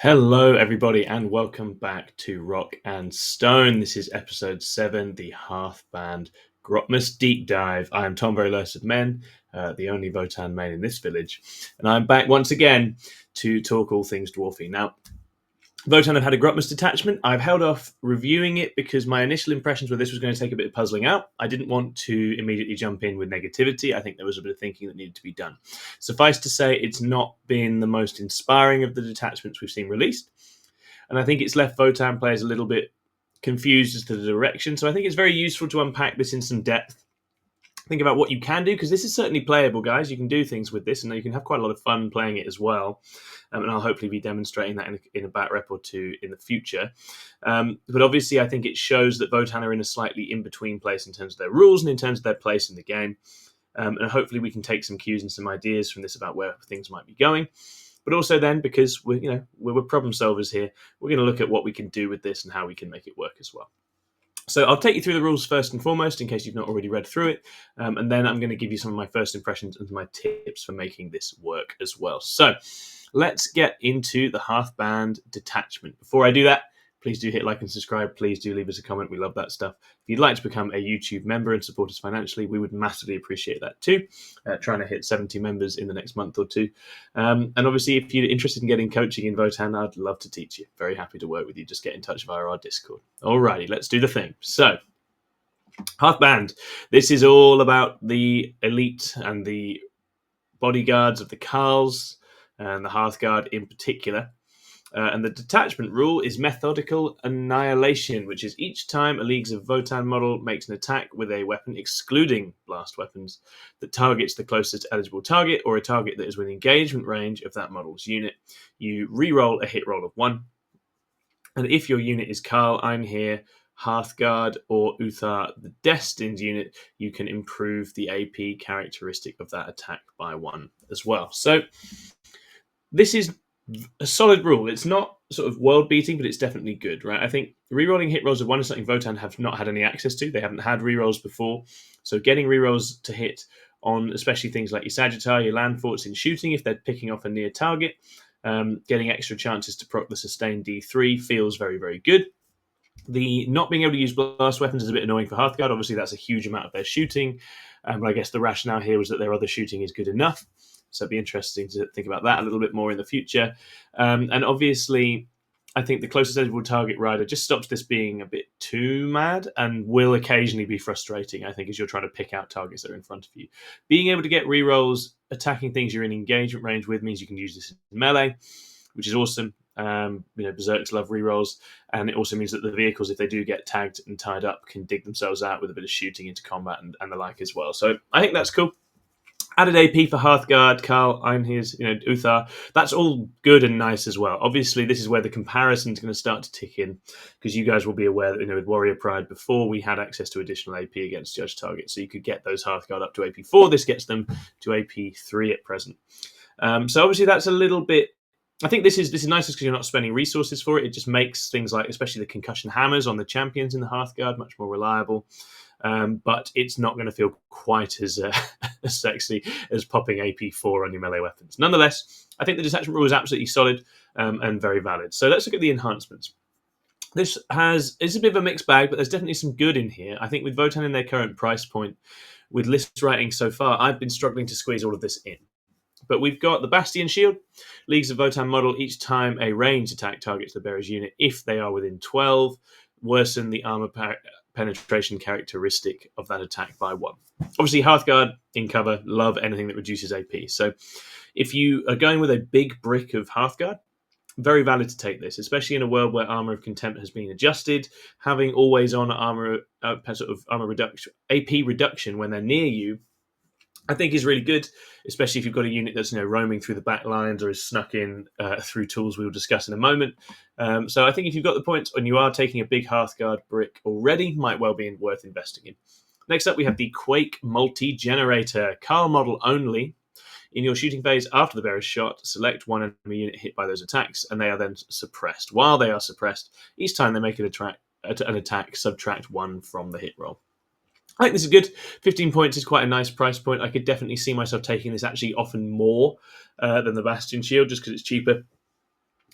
Hello, everybody, and welcome back to Rock and Stone. This is episode 7, the Hearthband Grotmas Deep Dive. I am Tom Very Lurse of Men, the only Votann main in this village, and I'm back once again to talk all things dwarfy. Now, Votann have had a Grotmas detachment. I've held off reviewing it because my initial impressions were this was going to take a bit of puzzling out. I didn't want to immediately jump in with negativity. I think there was a bit of thinking that needed to be done. Suffice to say, it's not been the most inspiring of the detachments we've seen released. And I think it's left Votann players a little bit confused as to the direction. So I think it's very useful to unpack this in some depth. Think about what you can do, because this is certainly playable, guys. You can do things with this, and you can have quite a lot of fun playing it as well. And I'll hopefully be demonstrating that in a bat rep or two in the future. But obviously, I think it shows that Votann are in a slightly in-between place in terms of their rules and in terms of their place in the game. And hopefully we can take some cues and some ideas from this about where things might be going. But also then, because we're problem solvers here, we're going to look at what we can do with this and how we can make it work as well. So I'll take you through the rules first and foremost, in case you've not already read through it, and then I'm going to give you some of my first impressions and my tips for making this work as well. So let's get into the Hearthband detachment. Before I do that, please do hit like and subscribe. Please do leave us a comment. We love that stuff. If you'd like to become a YouTube member and support us financially, we would massively appreciate that too. Trying to hit 70 members in the next month or two. And obviously, if you're interested in getting coaching in Votann, I'd love to teach you. Very happy to work with you. Just get in touch via our Discord. Alrighty, let's do the thing. So, Hearthband. This is all about the elite and the bodyguards of the Carls and the Hearthguard in particular. And the detachment rule is methodical annihilation, which is each time a Leagues of Votann model makes an attack with a weapon, excluding blast weapons, that targets the closest eligible target or a target that is within engagement range of that model's unit, you re-roll a hit roll of 1. And if your unit is Carl, Einhir, Hearthguard, or Uthar, the Destined unit, you can improve the AP characteristic of that attack by 1 as well. So this is a solid rule. It's not sort of world beating, but it's definitely good, right? I think rerolling hit rolls of 1 is something Votann have not had any access to. They haven't had rerolls before. So getting rerolls to hit on especially things like your Sagittar, your land forts in shooting, if they're picking off a near target, getting extra chances to proc the sustained D3 feels very, very good. The not being able to use blast weapons is a bit annoying for Hearthguard. Obviously, that's a huge amount of their shooting. But I guess the rationale here was that their other shooting is good enough. So it'd be interesting to think about that a little bit more in the future. And obviously, I think the closest eligible target rider just stops this being a bit too mad and will occasionally be frustrating, I think, as you're trying to pick out targets that are in front of you. Being able to get rerolls, attacking things you're in engagement range with means you can use this in melee, which is awesome. Berserks love rerolls, and it also means that the vehicles, if they do get tagged and tied up, can dig themselves out with a bit of shooting into combat and the like as well. So I think that's cool. Added AP for Hearthguard, Carl, Einhir's, Uthar. That's all good and nice as well. Obviously, this is where the comparison is going to start to tick in, because you guys will be aware that with Warrior Pride before, we had access to additional AP against judge targets, so you could get those Hearthguard up to AP4. This gets them to AP3 at present. So obviously, that's a little bit. I think this is nice because you're not spending resources for it. It just makes things like, especially the concussion hammers on the champions in the Hearthguard, much more reliable. But it's not going to feel quite as sexy as popping AP4 on your melee weapons. Nonetheless, I think the detachment rule is absolutely solid and very valid. So let's look at the enhancements. It's a bit of a mixed bag, but there's definitely some good in here. I think with Votann in their current price point, with list writing so far, I've been struggling to squeeze all of this in. But we've got the Bastion Shield, Leagues of Votann model. Each time a ranged attack targets the bearer's unit, if they are within 12, worsen the armor penetration characteristic of that attack by 1. Obviously, Hearthguard in cover love anything that reduces AP. So if you are going with a big brick of Hearthguard, very valid to take this, especially in a world where Armor of Contempt has been adjusted. Having always on armor reduction, AP reduction when they're near you, I think is really good, especially if you've got a unit that's roaming through the back lines or is snuck in through tools we will discuss in a moment. So I think if you've got the points and you are taking a big Hearthguard brick already, might well be worth investing in. Next up, we have the Quake Multi-Generator. Carl model only. In your shooting phase, after the bearer's shot, select one enemy unit hit by those attacks, and they are then suppressed. While they are suppressed, each time they make an attack, subtract 1 from the hit roll. I think this is good. 15 points is quite a nice price point. I could definitely see myself taking this actually often more than the Bastion Shield, just because it's cheaper.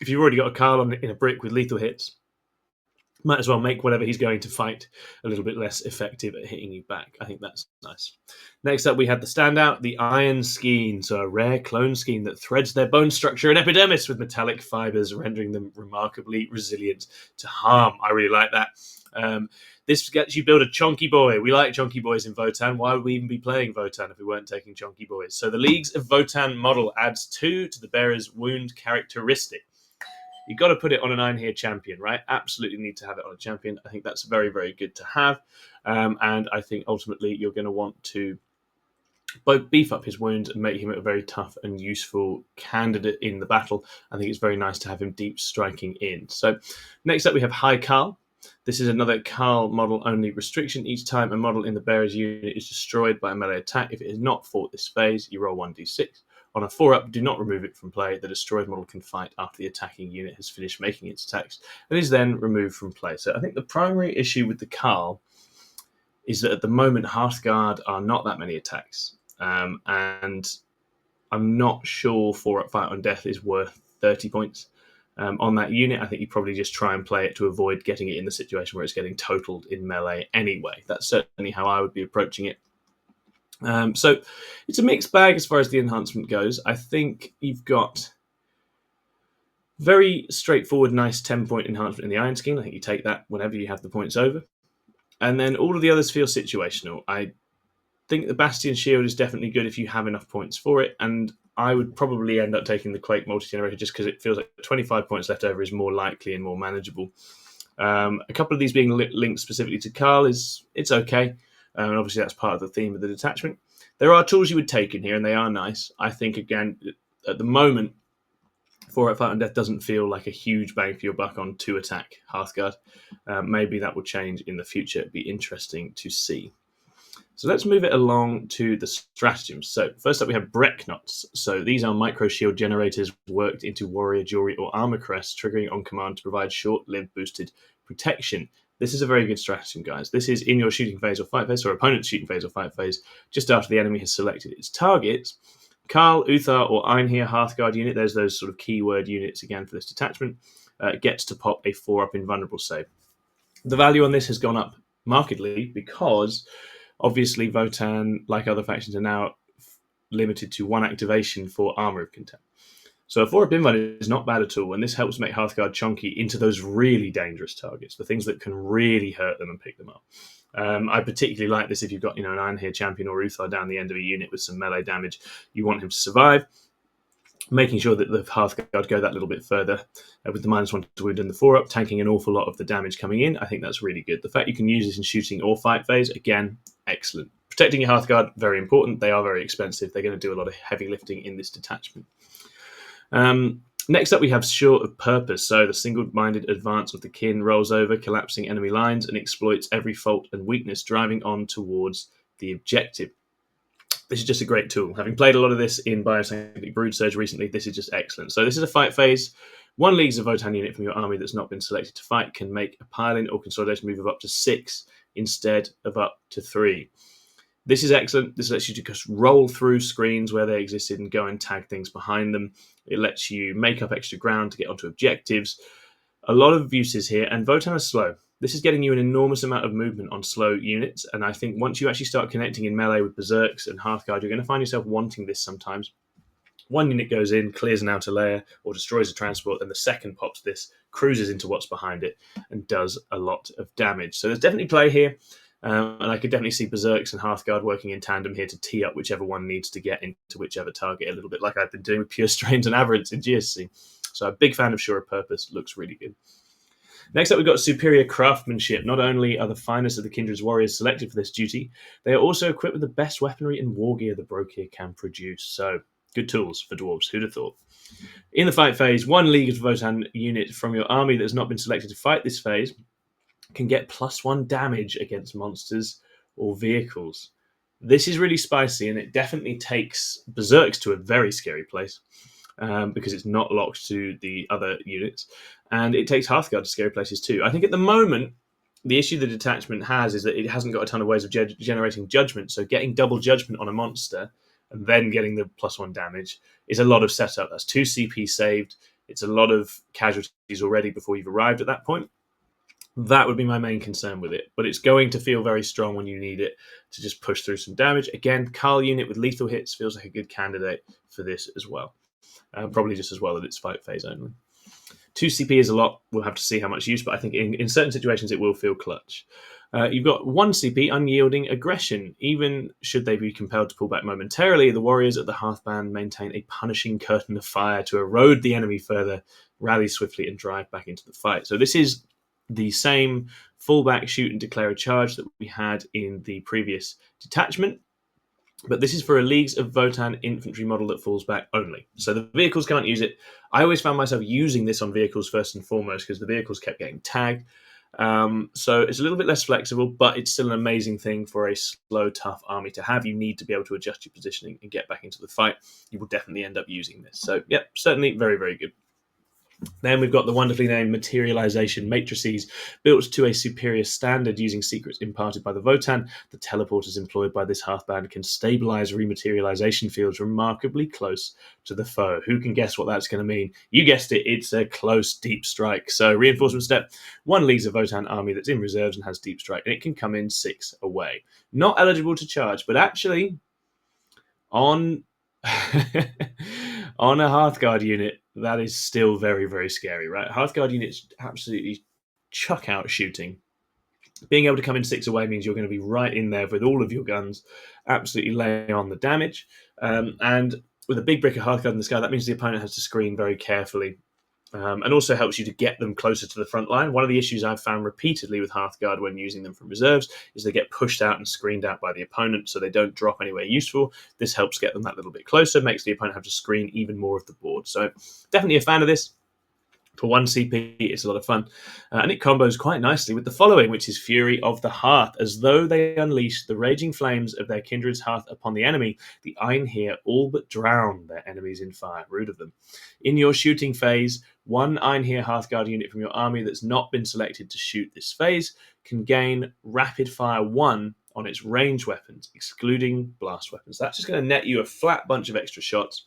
if you've already got a Carl in a brick with lethal hits, might as well make whatever he's going to fight a little bit less effective at hitting you back. I think that's nice. Next up, we had the standout, the Iron Skein. So a rare clone skein that threads their bone structure and epidermis with metallic fibers, rendering them remarkably resilient to harm. I really like that. This gets you build a chonky boy. We like chonky boys in Votann. Why would we even be playing Votann if we weren't taking chonky boys? So the Leagues of Votann model adds 2 to the bearer's wound characteristic. You've got to put it on an Einherjar champion, right? Absolutely need to have it on a champion. I think that's very, very good to have. And I think ultimately you're going to want to both beef up his wounds and make him a very tough and useful candidate in the battle. I think it's very nice to have him deep striking in. So next up we have High Carl. This is another Carl model only restriction. Each time a model in the bearer's unit is destroyed by a melee attack, if it is not fought this phase, you roll 1d6. On a 4-up, do not remove it from play. The destroyed model can fight after the attacking unit has finished making its attacks and is then removed from play. So I think the primary issue with the Carl is that at the moment, Hearthguard are not that many attacks. And I'm not sure 4-up Fight on Death is worth 30 points. On that unit, I think you probably just try and play it to avoid getting it in the situation where it's getting totaled in melee anyway. That's certainly how I would be approaching it. So it's a mixed bag as far as the enhancement goes. I think you've got very straightforward, nice 10-point enhancement in the Iron Skein. I think you take that whenever you have the points over. And then all of the others feel situational. I think the Bastion Shield is definitely good if you have enough points for it. And I would probably end up taking the Quake Multi-Generator just because it feels like 25 points left over is more likely and more manageable. A couple of these being linked specifically to Carl it's okay. And obviously that's part of the theme of the detachment. There are tools you would take in here, and they are nice. I think, again, at the moment, 4-up Fight on Death doesn't feel like a huge bang for your buck on 2-attack Hearthguard. Maybe that will change in the future. It'd be interesting to see. So let's move it along to the stratagems. So first up, we have Brecknots. So these are micro shield generators worked into warrior, jewelry, or armor crests, triggering on command to provide short-lived boosted protection. This is a very good stratagem, guys. This is in your shooting phase or fight phase, or opponent's shooting phase or fight phase, just after the enemy has selected its targets. Carl, Uthar, or Einherjar Hearthguard unit, there's those sort of keyword units again for this detachment, gets to pop a 4-up invulnerable save. The value on this has gone up markedly because obviously Votann, like other factions, are now limited to 1 activation for Armor of Contempt. So a 4-up invuln is not bad at all, and this helps make Hearthguard chunky into those really dangerous targets, the things that can really hurt them and pick them up. I particularly like this if you've got an Einherjar champion or Uthar down the end of a unit with some melee damage. You want him to survive, making sure that the Hearthguard go that little bit further with the -1 to wound and the 4-up, tanking an awful lot of the damage coming in. I think that's really good. The fact you can use this in shooting or fight phase, again, excellent. Protecting your Hearthguard, very important. They are very expensive. They're going to do a lot of heavy lifting in this detachment. Next up, we have Sure of Purpose. So the single-minded advance of the kin rolls over, collapsing enemy lines, and exploits every fault and weakness, driving on towards the objective. This is just a great tool. Having played a lot of this in Biocyclic Brood Surge recently, this is just excellent. So this is a fight phase. 1 Leagues of Votann unit from your army that's not been selected to fight can make a pile-in or consolidation move of up to 6 instead of up to 3. This is excellent. This lets you just roll through screens where they existed and go and tag things behind them. It lets you make up extra ground to get onto objectives. A lot of uses here, and Votann is slow. This is getting you an enormous amount of movement on slow units, and I think once you actually start connecting in melee with Berserks and Hearthguard, you're going to find yourself wanting this sometimes. 1 unit goes in, clears an outer layer, or destroys a transport, and the second pops this, cruises into what's behind it, and does a lot of damage. So there's definitely play here. And I could definitely see Berserks and Hearthguard working in tandem here to tee up whichever one needs to get into whichever target, a little bit like I've been doing with Pure Strains and Aberrants in GSC. So I'm a big fan of Sure of Purpose. Looks really good. Next up, we've got Superior Craftsmanship. Not only are the finest of the Kindred's warriors selected for this duty, they are also equipped with the best weaponry and war gear the Brokir can produce. So good tools for dwarves. Who'd have thought? In the fight phase, 1 League of Votann unit from your army that has not been selected to fight this phase can get +1 damage against monsters or vehicles. This is really spicy, and it definitely takes Berserks to a very scary place because it's not locked to the other units, and it takes Hearthguard to scary places too. I think at the moment, the issue the detachment has is that it hasn't got a ton of ways of generating judgment, so getting double judgment on a monster and then getting the +1 damage is a lot of setup. That's 2 CP saved. it's a lot of casualties already before you've arrived at that point. That would be my main concern with it, but it's going to feel very strong when you need it to just push through some damage. Again, Carl unit with lethal hits feels like a good candidate for this as well. Probably just as well that it's fight phase only. 2 CP is a lot. We'll have to see how much use, but I think in certain situations it will feel clutch. You've got 1 CP, Unyielding Aggression. Even should they be compelled to pull back momentarily, the warriors at the Hearthband maintain a punishing curtain of fire to erode the enemy further, rally swiftly, and drive back into the fight. So this is the same fallback, shoot, and declare a charge that we had in the previous detachment. But this is for a Leagues of Votann infantry model that falls back only. So the vehicles can't use it. I always found myself using this on vehicles first and foremost because the vehicles kept getting tagged. So it's a little bit less flexible, but it's still an amazing thing for a slow, tough army to have. You need to be able to adjust your positioning and get back into the fight. You will definitely end up using this. So, yep, certainly very, very good. Then we've got the wonderfully named Materialization Matrices, built to a superior standard using secrets imparted by the Votann. The teleporters employed by this Hearthband can stabilize rematerialization fields remarkably close to the foe. Who can guess what that's going to mean? You guessed it, it's a close deep strike. So reinforcement step, 1 Leagues of Votann army that's in reserves and has deep strike, and it can come in 6 away. Not eligible to charge, but actually on on a Hearthguard unit, that is still very, very scary, right? Hearthguard units absolutely chuck out shooting. Being able to come in 6 away means you're going to be right in there with all of your guns, absolutely laying on the damage. And with a big brick of Hearthguard in the sky, that means the opponent has to screen very carefully. And also helps you to get them closer to the front line. One of the issues I've found repeatedly with Hearthguard when using them from reserves is they get pushed out and screened out by the opponent, so they don't drop anywhere useful. This helps get them that little bit closer, makes the opponent have to screen even more of the board. So definitely a fan of this. For 1 CP, it's a lot of fun. And it combos quite nicely with the following, which is Fury of the Hearth. As though they unleash the raging flames of their kindred's hearth upon the enemy, the Einherjar all but drown their enemies in fire. Rude of them. In your shooting phase, 1 Einherjar Hearthguard unit from your army that's not been selected to shoot this phase can gain Rapid Fire 1 on its range weapons, excluding blast weapons. That's just going to net you a flat bunch of extra shots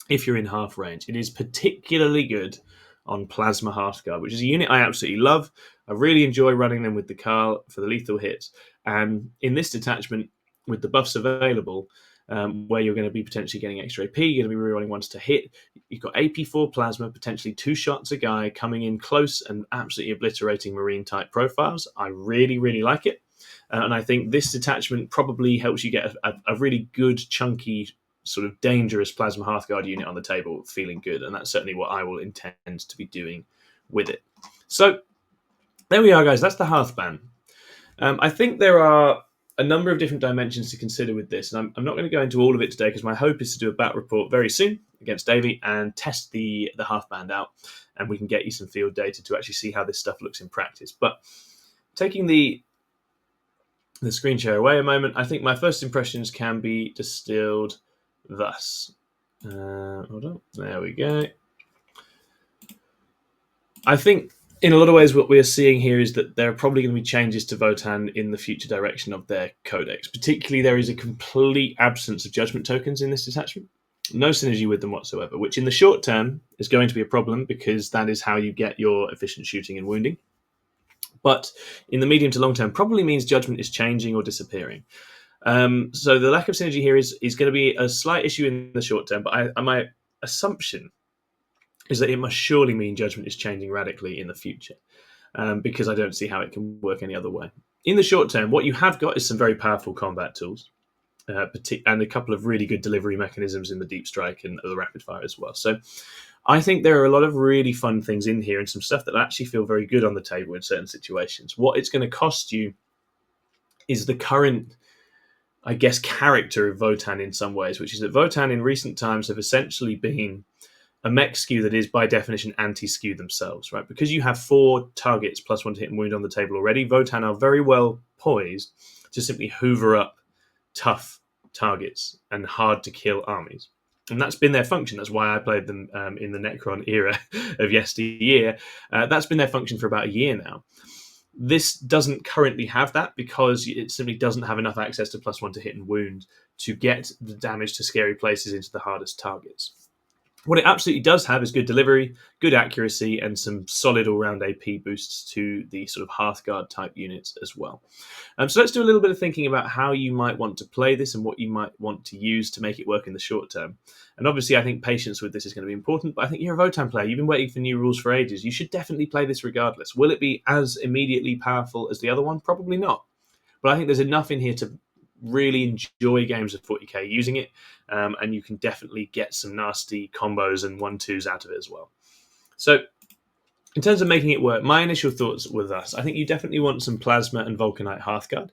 if you're in half range. It is particularly good on Plasma Hearthguard, which is a unit I absolutely love. I really enjoy running them with the Carl for the lethal hits. And in this detachment, with the buffs available, where you're going to be potentially getting extra AP, you're going to be rerolling ones to hit. You've got AP4 Plasma, potentially 2 shots a guy, coming in close and absolutely obliterating Marine-type profiles. I really, really like it. And I think this detachment probably helps you get a really good, chunky, sort of dangerous Plasma Hearthguard unit on the table feeling good, and that's certainly what I will intend to be doing with it. So there we are, guys. That's the Hearthband. I think there are a number of different dimensions to consider with this, and I'm not going to go into all of it today because my hope is to do a bat report very soon against Davey and test the Hearthband out, and we can get you some field data to actually see how this stuff looks in practice. But taking the screen share away a moment, I think my first impressions can be distilled thus. Hold on. There we go. I think in a lot of ways what we are seeing here is that there are probably going to be changes to Votann in the future direction of their codex. Particularly, there is a complete absence of judgment tokens in this detachment. No synergy with them whatsoever, which in the short term is going to be a problem because that is how you get your efficient shooting and wounding. But in the medium to long term, probably means judgment is changing or disappearing. So the lack of synergy here is going to be a slight issue in the short term, but my assumption is that it must surely mean judgment is changing radically in the future, because I don't see how it can work any other way. In the short term, what you have got is some very powerful combat tools, and a couple of really good delivery mechanisms in the deep strike and the rapid fire as well. So I think there are a lot of really fun things in here and some stuff that actually feel very good on the table in certain situations. What it's going to cost you is the current, I guess, character of Votann in some ways, which is that Votann in recent times have essentially been a mech skew that is by definition anti-skew themselves, right? Because you have 4 targets plus 1 to hit and wound on the table already, Votann are very well poised to simply hoover up tough targets and hard to kill armies. And that's been their function. That's why I played them in the Necron era of yesteryear. That's been their function for about a year now. This doesn't currently have that because it simply doesn't have enough access to plus 1 to hit and wound to get the damage to scary places into the hardest targets. What it absolutely does have is good delivery, good accuracy, and some solid all-round AP boosts to the sort of Hearthguard type units as well. So let's do a little bit of thinking about how you might want to play this and what you might want to use to make it work in the short term. And obviously, I think patience with this is going to be important, but I think you're a Votann player. You've been waiting for new rules for ages. You should definitely play this regardless. Will it be as immediately powerful as the other one? Probably not. But I think there's enough in here to really enjoy games of 40k using it, and you can definitely get some nasty combos and 1-2s out of it as well. So in terms of making it work, my initial thoughts with us, I think you definitely want some Plasma and Vulcanite Hearthguard,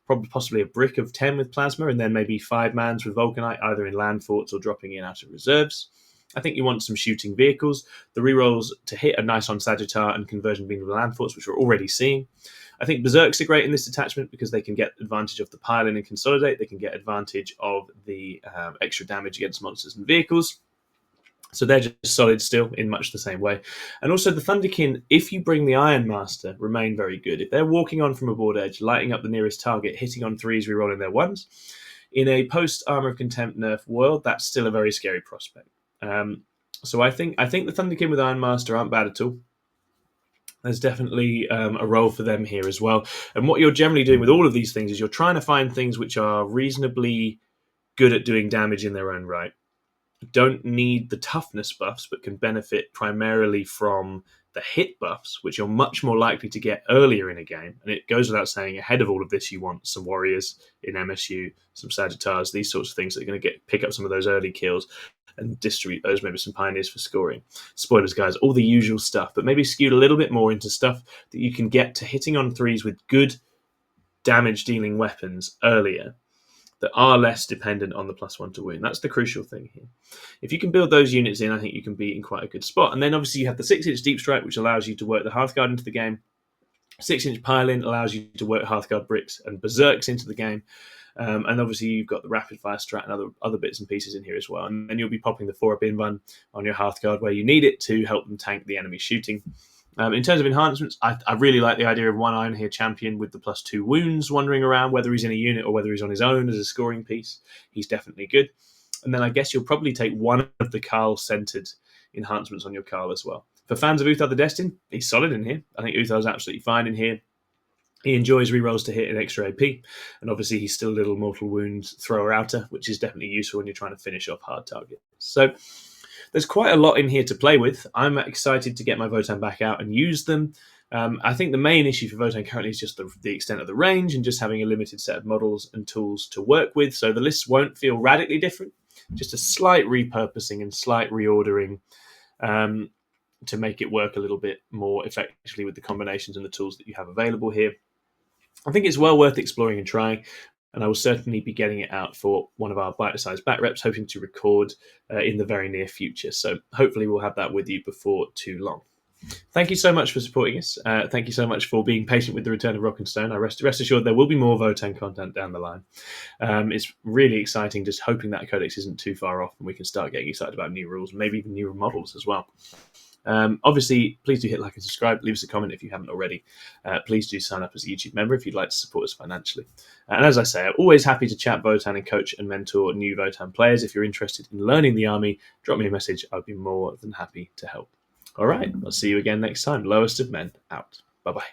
probably possibly a brick of 10 with Plasma, and then maybe 5 mans with Vulcanite, either in land forts or dropping in out of reserves. I think you want some shooting vehicles. The rerolls to hit are nice on Sagittar and conversion being with land forts, which we're already seeing. I think Berserks are great in this detachment because they can get advantage of the pile-in and consolidate. They can get advantage of the extra damage against monsters and vehicles. So they're just solid still in much the same way. And also the Thunderkin, if you bring the Iron Master, remain very good. If they're walking on from a board edge, lighting up the nearest target, hitting on 3s, rerolling their 1s, in a post-Armor of Contempt nerf world, that's still a very scary prospect. So I think the Thunderkin with Iron Master aren't bad at all. There's definitely a role for them here as well. And what you're generally doing with all of these things is you're trying to find things which are reasonably good at doing damage in their own right. Don't need the toughness buffs, but can benefit primarily from the hit buffs, which you're much more likely to get earlier in a game. And it goes without saying, ahead of all of this, you want some warriors in MSU, some Sagittars, these sorts of things that are going to pick up some of those early kills and distribute those, maybe some pioneers for scoring. Spoilers, guys, all the usual stuff, but maybe skewed a little bit more into stuff that you can get to hitting on 3s with good damage dealing weapons earlier that are less dependent on the +1 to wound. That's the crucial thing here. If you can build those units in, I think you can be in quite a good spot. And then obviously you have the 6-inch Deep Strike, which allows you to work the Hearthguard into the game. 6-inch Pile-In allows you to work Hearthguard bricks and Berserks into the game. And obviously you've got the rapid fire strat and other bits and pieces in here as well. And then you'll be popping the 4-up in one on your Hearthguard where you need it to help them tank the enemy shooting. In terms of enhancements, I really like the idea of one Iron Here champion with the +2 wounds wandering around, whether he's in a unit or whether he's on his own as a scoring piece. He's definitely good. And then I guess you'll probably take one of the Karl-centered enhancements on your Karl as well. For fans of Uthar the Destined, he's solid in here. I think Uthar's absolutely fine in here. He enjoys rerolls to hit an extra AP, and obviously he's still a little mortal wounds thrower outer, which is definitely useful when you're trying to finish off hard targets. So there's quite a lot in here to play with. I'm excited to get my Votann back out and use them. I think the main issue for Votann currently is just the extent of the range and just having a limited set of models and tools to work with. So the lists won't feel radically different, just a slight repurposing and slight reordering to make it work a little bit more effectively with the combinations and the tools that you have available here. I think it's well worth exploring and trying, and I will certainly be getting it out for one of our bite-sized back reps, hoping to record in the very near future. So hopefully we'll have that with you before too long. Thank you so much for supporting us. Thank you so much for being patient with the return of Rock and Stone. I rest assured there will be more Votann content down the line. It's really exciting, just hoping that Codex isn't too far off and we can start getting excited about new rules, maybe even new models as well. Obviously, please do hit like and subscribe. Leave us a comment if you haven't already. Please do sign up as a YouTube member if you'd like to support us financially. And as I say, I'm always happy to chat Votann and coach and mentor new Votann players. If you're interested in learning the army, drop me a message. I'd be more than happy to help. All right, I'll see you again next time. Lowest of Men out. Bye-bye.